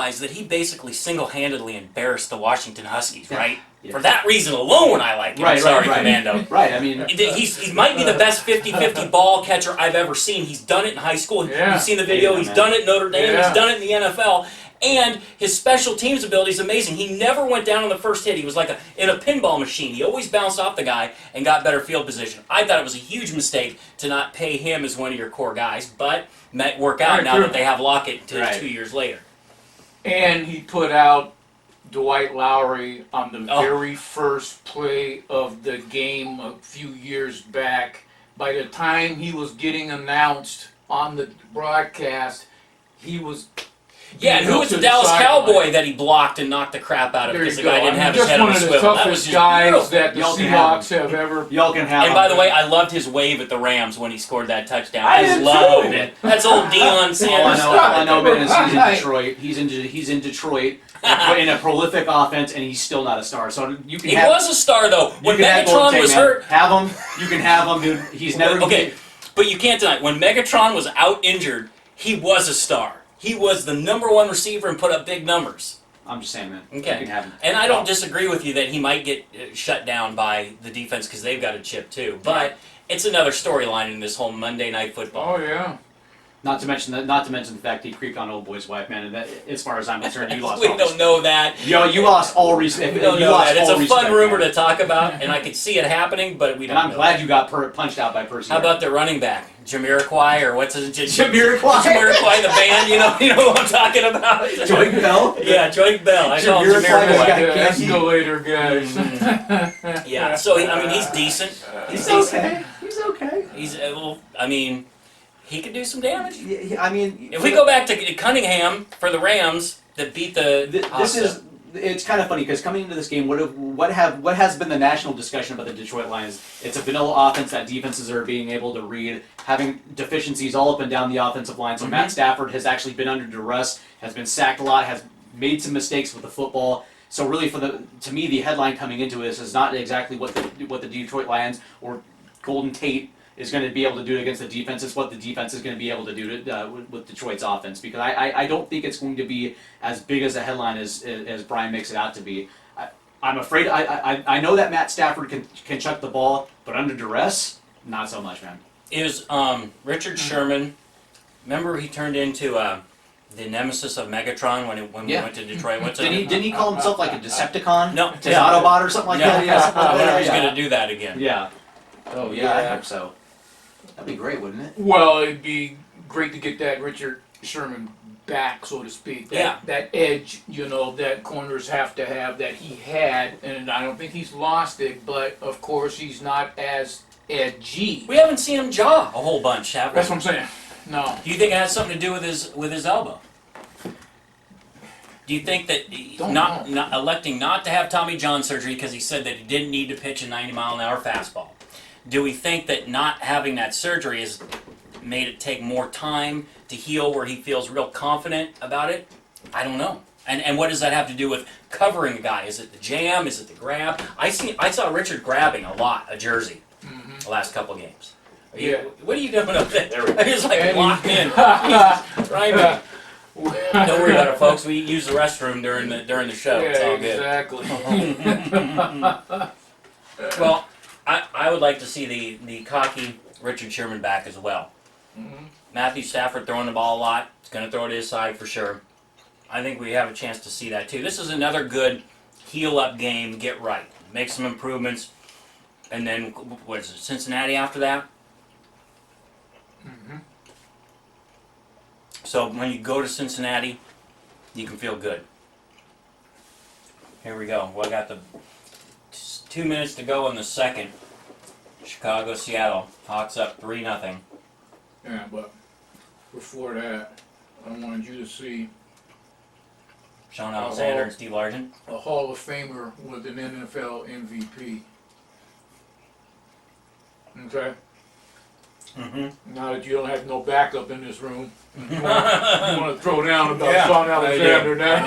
realize that he basically single-handedly embarrassed the Washington Huskies, right? Yeah. For that reason alone, I like him. Right, Sorry, right. Commando. Right, I mean... He might be the best 50-50 ball catcher I've ever seen. He's done it in high school. Yeah. You've seen the video. He's done it in Notre Dame. Yeah. He's done it in the NFL. And his special teams ability is amazing. He never went down on the first hit. He was like in a pinball machine. He always bounced off the guy and got better field position. I thought it was a huge mistake to not pay him as one of your core guys, but might work out now that they have Lockett 2 years later. And he put out Dwight Lowry on the very first play of the game a few years back. By the time he was getting announced on the broadcast, he was... Yeah, and who was the Dallas Cowboy that he blocked and knocked the crap out of because the guy didn't have his head on the swivel? Just one of the toughest guys that the Seahawks have ever... Y'all can have And by the way, I loved his wave at the Rams when he scored that touchdown. I loved it. That's old Deion Sanders. All I know, man, is he's in Detroit. He's in Detroit in a prolific offense, and he's still not a star. So you can. He was a star though. When Megatron was hurt, have him. You can have him, dude. He's never okay. But you can't deny when Megatron was out injured, he was a star. He was the #1 receiver and put up big numbers. I'm just saying, man. Okay. You can have him. And I don't disagree with you that he might get shut down by the defense because they've got a chip too. But it's another storyline in this whole Monday Night Football. Oh yeah. Not to mention the fact he creeped on old boy's wife, man. And that, as far as I'm concerned, you lost. We don't know that. Yo, you lost all respect. We don't know that. It's a fun rumor to talk about, and I could see it happening, but we don't. And I'm glad you got punched out by Percy. How about the running back, Jamiroquai, or what's his Jamiroquai? Jamiroquai, the band. You know what I'm talking about? Joink Bell. Yeah, Joink Bell. I call him Jamiroquai. Escalator guys. Yeah. So I mean, he's decent. He's okay. He's okay. He's well. I mean. He could do some damage. Yeah, I mean, if we go back to Cunningham for the Rams that beat it's kind of funny because coming into this game, what has been the national discussion about the Detroit Lions? It's a vanilla offense that defenses are being able to read, having deficiencies all up and down the offensive line. So Matt Stafford has actually been under duress, has been sacked a lot, has made some mistakes with the football. So really, to me, the headline coming into this is not exactly what the Detroit Lions or Golden Tate is going to be able to do against the defense. It's what the defense is going to be able to do with Detroit's offense. Because I don't think it's going to be as big as a headline as Brian makes it out to be. I'm afraid I know that Matt Stafford can chuck the ball, but under duress, not so much, man. Is Richard Sherman? Remember he turned into the nemesis of Megatron when we went to Detroit. Didn't he call himself like a Decepticon? No, his Autobot or something like that. Yeah, I wonder if he's going to do that again. Yeah. Oh yeah, I hope so. That'd be great, wouldn't it? Well, it'd be great to get that Richard Sherman back, so to speak. That edge, that corners have to have that he had, and I don't think he's lost it, but of course he's not as edgy. We haven't seen him jaw a whole bunch, have we? That's what I'm saying. No. Do you think it has something to do with his elbow? Do you think that not electing not to have Tommy John surgery because he said that he didn't need to pitch a 90-mile-an-hour fastball? Do we think that not having that surgery has made it take more time to heal where he feels real confident about it? I don't know. And what does that have to do with covering a guy? Is it the jam? Is it the grab? I saw Richard grabbing a lot, a jersey, the last couple games. What are you doing up there? He was like locked in. Right. Don't worry about it, folks. We use the restroom during the show. Yeah, it's all good. Exactly. Well, I would like to see the cocky Richard Sherman back as well. Mm-hmm. Matthew Stafford throwing the ball a lot. He's going to throw it to his side for sure. I think we have a chance to see that too. This is another good heel-up game, get right. Make some improvements. And then, what is it, Cincinnati after that? Mm-hmm. So when you go to Cincinnati, you can feel good. Here we go. Well, I got 2 minutes to go in the second. Chicago, Seattle. Hawks up 3-0. Yeah, but before that, I wanted you to see Sean Alexander and Steve Largent. a Hall of Famer with an NFL MVP. Okay? Mm-hmm. Now that you don't have no backup in this room, you want to throw down about Sean Alexander now?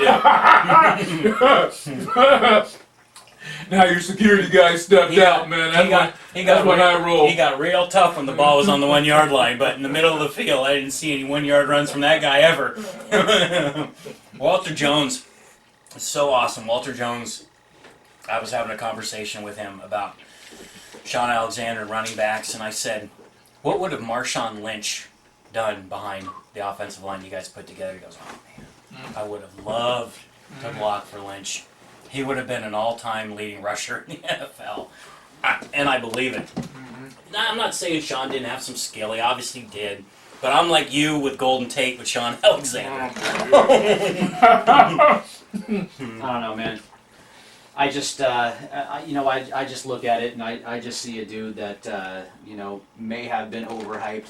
now your security guy stepped out, man. That's when I roll. He got real tough when the ball was on the 1 yard line, but in the middle of the field, I didn't see any 1 yard runs from that guy ever. Walter Jones is so awesome. Walter Jones, I was having a conversation with him about Sean Alexander and running backs, and I said, what would have Marshawn Lynch done behind the offensive line you guys put together? He goes, oh man, I would have loved to block for Lynch. He would have been an all-time leading rusher in the NFL. And I believe it. Now, I'm not saying Sean didn't have some skill. He obviously did. But I'm like you with Golden Tate with Sean Alexander. I don't know, man. I just, I just look at it and I just see a dude that, may have been overhyped.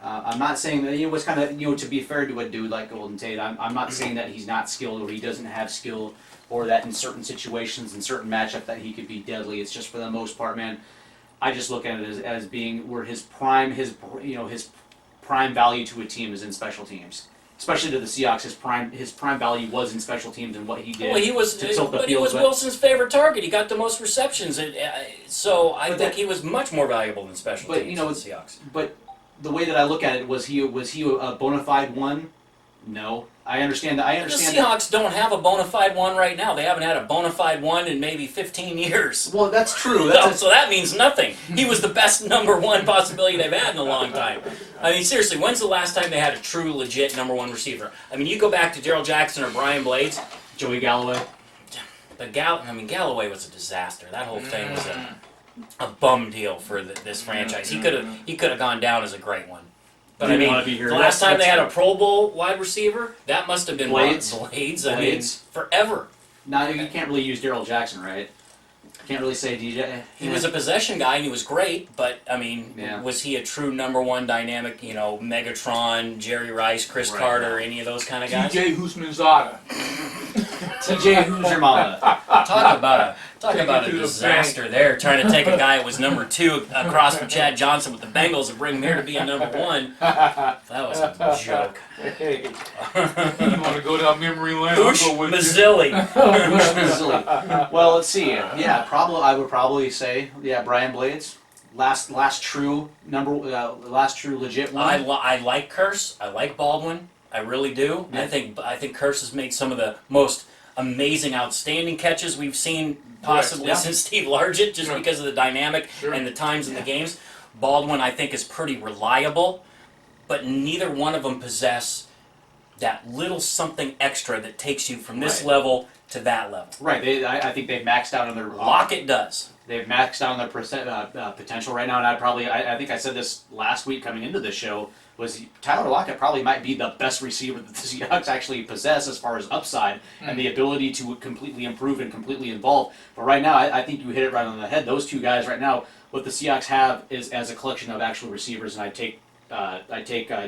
I'm not saying that, it was kind of, to be fair to a dude like Golden Tate, I'm not saying that he's not skilled or he doesn't have skill or that in certain situations, in certain matchup that he could be deadly. It's just for the most part, man, I just look at it as being where his prime value to a team is in special teams. Especially to the Seahawks, his prime value was in special teams and what he did. Well, he was, to tilt the but field, he was Wilson's favorite target. He got the most receptions, so I think he was much more valuable than special teams to the Seahawks. But the way that I look at it, was he a bona fide one? No, I understand that. The Seahawks don't have a bona fide one right now. They haven't had a bona fide one in maybe 15 years. Well, that's true. So that means nothing. He was the best number one possibility they've had in a long time. I mean, seriously, when's the last time they had a true, legit number one receiver? I mean, you go back to Darrell Jackson or Brian Blades. Joey Galloway. Galloway was a disaster. That whole thing was a bum deal for this franchise. He could have gone down as a great one. But I mean, the last time they had a Pro Bowl wide receiver, that must have been Blades. I mean, forever. Now you can't really use Darrell Jackson, right? Can't really say DJ. He was a possession guy and he was great, but I mean, was he a true number one dynamic? Megatron, Jerry Rice, Chris Carter, any of those kind of guys? TJ Husmanzada. TJ Husmanzada. Talk about a disaster there. Trying to take a guy that was number 2 across from Chad Johnson with the Bengals and bring him here to be a number 1. That was a joke. Hey, you want to go down memory lane? Bush Mazzilli. Bush Mazzilli. Well, let's see. Yeah, I would probably say Brian Blades. Last true legit one. I like Curse. I like Baldwin. I really do. Yeah. I think Curse has made some of the most amazing, outstanding catches we've seen possibly since Steve Largent, just because of the dynamic and the times in the games. Baldwin, I think, is pretty reliable, but neither one of them possess that little something extra that takes you from this level to that level. Right. I think they've maxed out on their... Lockett does. They've maxed out on their potential right now, and I think I said this last week coming into this show, was Tyler Lockett probably might be the best receiver that the Seahawks actually possess as far as upside and the ability to completely improve and completely involve. But right now, I think you hit it right on the head. Those two guys right now, what the Seahawks have is as a collection of actual receivers, and I take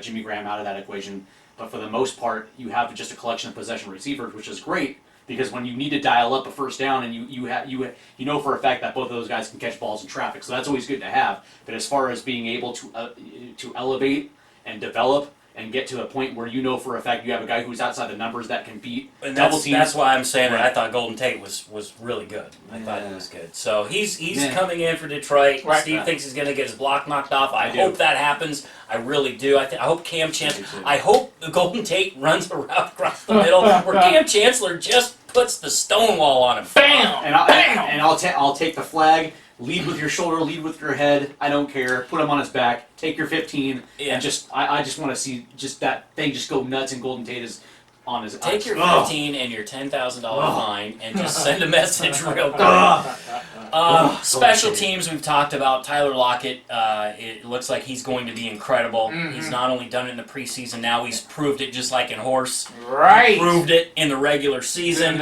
Jimmy Graham out of that equation. But for the most part, you have just a collection of possession receivers, which is great. Because when you need to dial up a first down and you know for a fact that both of those guys can catch balls in traffic, so that's always good to have. But as far as being able to elevate and develop and get to a point where you know for a fact you have a guy who's outside the numbers that can beat double teams. That's why I'm saying that I thought Golden Tate was really good. I thought he was good. So he's coming in for Detroit. Right. Steve thinks he's going to get his block knocked off. I hope that happens. I really do. I hope Cam Chancellor. I hope Golden Tate runs a route across the middle where Cam Chancellor just puts the stone wall on him. Bam! And I'll take the flag. Lead with your shoulder, lead with your head. I don't care. Put him on his back. Take your 15, and I just want to see just that thing just go nuts. And Golden Tate is on his. Take your 15 and your $10,000 fine, and just send a message real quick. Special teams we've talked about. Tyler Lockett. It looks like he's going to be incredible. He's not only done it in the preseason, now he's proved it just like in horse. Right. He proved it in the regular season.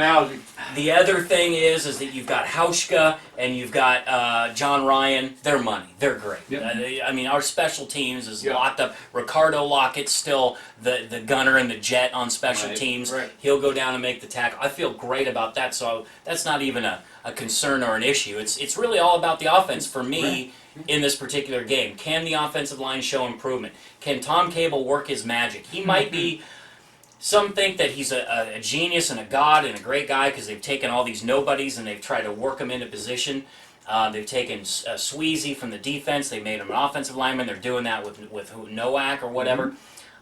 The other thing is that you've got Hauschka and you've got John Ryan. They're money. They're great. Yep. I mean, our special teams is locked up. Ricardo Lockett's still the gunner and the jet on special teams. Right. He'll go down and make the tackle. I feel great about that. So that's not even a concern or an issue. It's really all about the offense for me in this particular game. Can the offensive line show improvement? Can Tom Cable work his magic? He might be Some think that he's a genius and a god and a great guy because they've taken all these nobodies and they've tried to work them into position. They've taken Sweezy from the defense. They made him an offensive lineman. They're doing that with Nowak or whatever.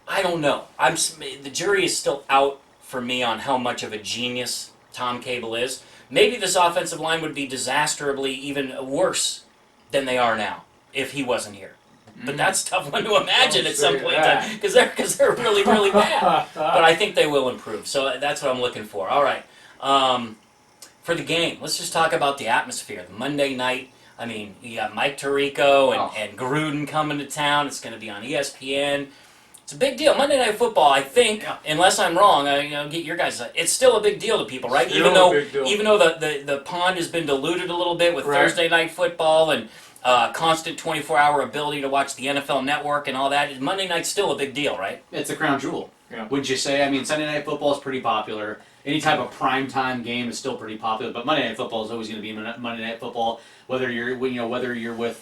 I don't know. The jury is still out for me on how much of a genius Tom Cable is. Maybe this offensive line would be disastrously even worse than they are now if he wasn't here. But that's a tough one to imagine at some point because they're really, really bad. But I think they will improve. So that's what I'm looking for. All right. For the game, let's just talk about the atmosphere. The Monday night, I mean, you got Mike Tirico and Gruden coming to town. It's going to be on ESPN. It's a big deal. Monday Night Football, I think, unless I'm wrong, get your guys. It's still a big deal to people, right? Even though the pond has been diluted a little bit with Thursday Night Football and constant 24-hour ability to watch the NFL Network and all that. Monday night's still a big deal, right? It's a crown jewel. Yeah. Wouldn't you say? I mean, Sunday Night Football is pretty popular. Any type of primetime game is still pretty popular, but Monday Night Football is always going to be Monday Night Football. Whether you're with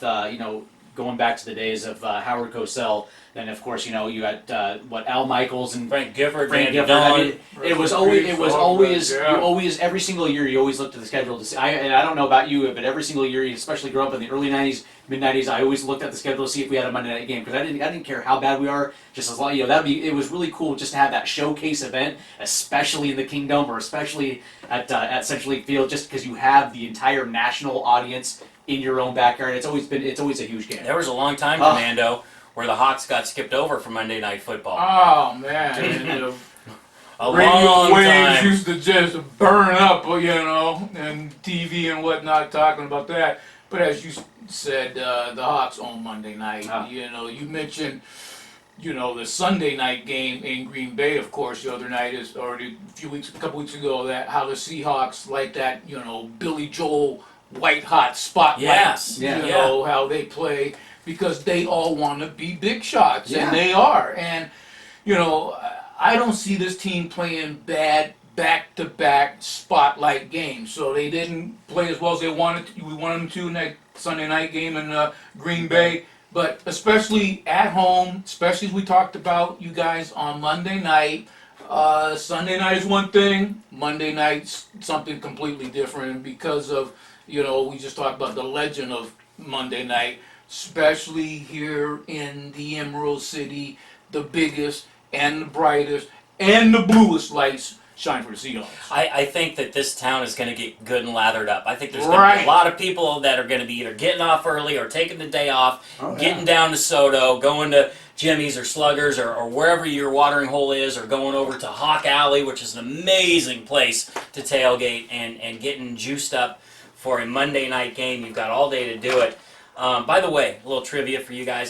going back to the days of Howard Cosell, then of course you had Al Michaels and Frank Gifford. I mean, it was always every single year you always looked at the schedule to see. And I don't know about you, but every single year, especially growing up in the early '90s, mid '90s, I always looked at the schedule to see if we had a Monday night game because I didn't care how bad we are, just as long it was really cool just to have that showcase event, especially in the Kingdom or especially at Central League Field, just because you have the entire national audience in your own backyard. It's always a huge game. There was a long time, Commando, where the Hawks got skipped over for Monday Night Football. Oh man, a radio long waves time. used to just burn up, and TV and whatnot talking about that. But as you said, the Hawks on Monday night. You mentioned, the Sunday night game in Green Bay. Of course, the other night is already a couple weeks ago. That how the Seahawks like that, Billy Joel white hot spotlight. Yes. How they play because they all want to be big shots, and they are. And I don't see this team playing bad back-to-back spotlight games. So they didn't play as well as they wanted to. We wanted them to in that Sunday night game in Green Bay. But especially at home, especially as we talked about you guys on Monday night. Sunday night is one thing. Monday night's something completely different because of, we just talked about the legend of Monday night, especially here in the Emerald City, the biggest and the brightest and the bluest lights shine for the Seahawks. I think that this town is going to get good and lathered up. I think there's going to be a lot of people that are going to be either getting off early or taking the day off, getting down to Soto, going to Jimmy's or Sluggers or wherever your watering hole is, or going over to Hawk Alley, which is an amazing place to tailgate, and getting juiced up for a Monday night game. You've got all day to do it. By the way, a little trivia for you guys.